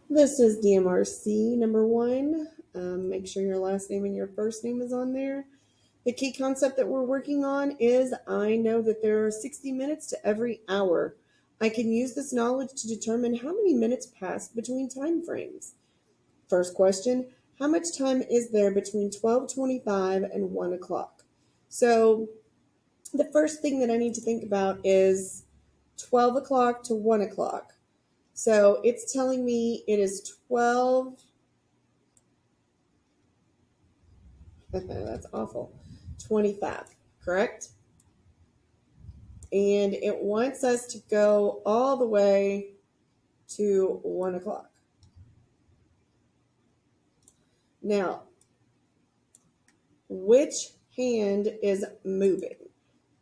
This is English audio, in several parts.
This is Dmr C number one. Make sure your last name and your first name is on there. The key concept that we're working on is I know that there are 60 minutes to every hour. I can use this knowledge to determine how many minutes pass between time frames. First question, how much time is there between 12:25 and 1 o'clock? So the first thing that I need to think about is 12 o'clock to 1 o'clock. So it's telling me it is 12. That's awful. 25, correct? And it wants us to go all the way to 1 o'clock. Now, which hand is moving?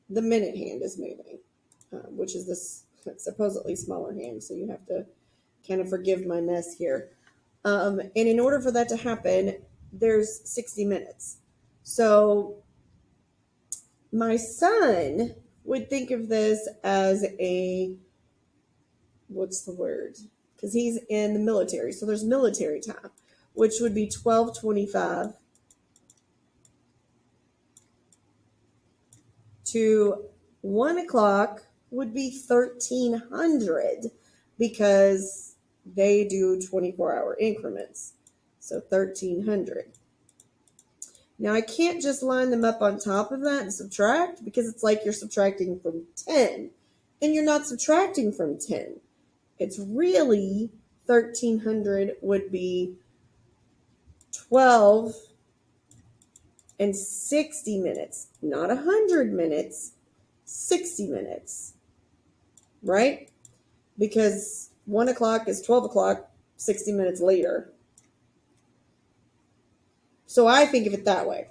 The minute hand is moving, which is this supposedly smaller hand. So you have to kind of forgive my mess here. And in order for that to happen, there's 60 minutes. So my son would think of this as a, what's the word? Because he's in the military. So there's military time, which would be 12:25 to 1 o'clock would be 1300 because they do 24-hour increments. So 1300. Now I can't just line them up on top of that and subtract because it's like you're subtracting from 10 and you're not subtracting from 10. It's really 1300 would be 12 and 60 minutes, not 100 minutes, 60 minutes, right? Because 1 o'clock is 12 o'clock, 60 minutes later. So I think of it that way.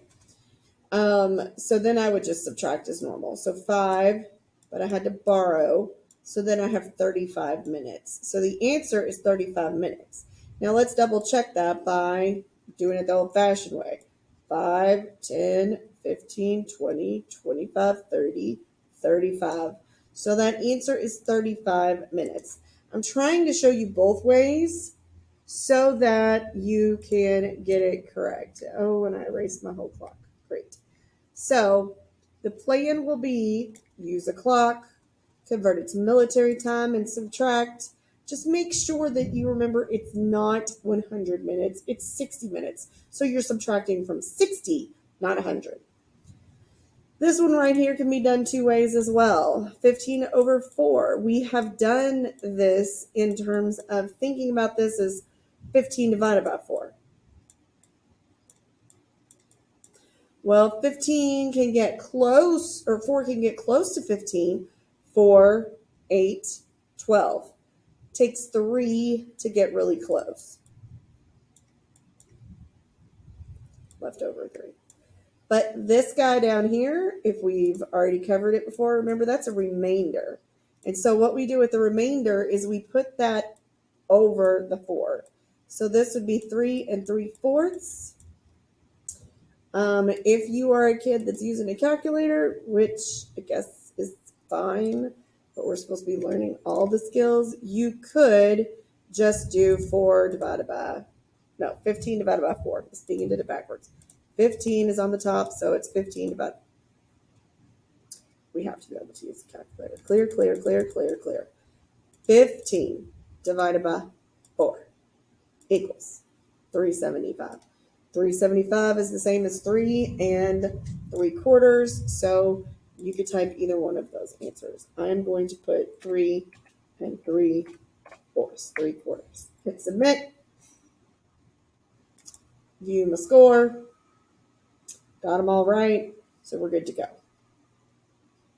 So then I would just subtract as normal. So 5, but I had to borrow. So then I have 35 minutes. So the answer is 35 minutes. Now let's double check that by doing it the old fashioned way. 5, 10, 15, 20, 25, 30, 35. So that answer is 35 minutes. I'm trying to show you both ways so that you can get it correct. Oh, and I erased my whole clock. Great. So the plan will be use a clock, convert it to military time, and subtract. Just make sure that you remember it's not 100 minutes, it's 60 minutes. So you're subtracting from 60, not 100. This one right here can be done two ways as well. 15 over 4. We have done this in terms of thinking about this as 15 divided by 4. Well, 15 can get close, or 4 can get close to 15. 4, 8, 12. Takes 3 to get really close. Left over 3. But this guy down here, if we've already covered it before, remember that's a remainder. And so what we do with the remainder is we put that over the 4. So this would be 3 3/4. If you are a kid that's using a calculator, which I guess is fine, but we're supposed to be learning all the skills, you could just do 15 divided by 4. Speaking did it backwards. 15 is on the top, so it's 15 divided. We have to be able to use the calculator. Clear, clear, clear, clear, clear. 15 divided by 4 equals 375. 375 is the same as 3 3/4, so you could type either one of those answers. I'm going to put 3 3/4, 3/4. Hit submit. View my score. Got them all right, so we're good to go.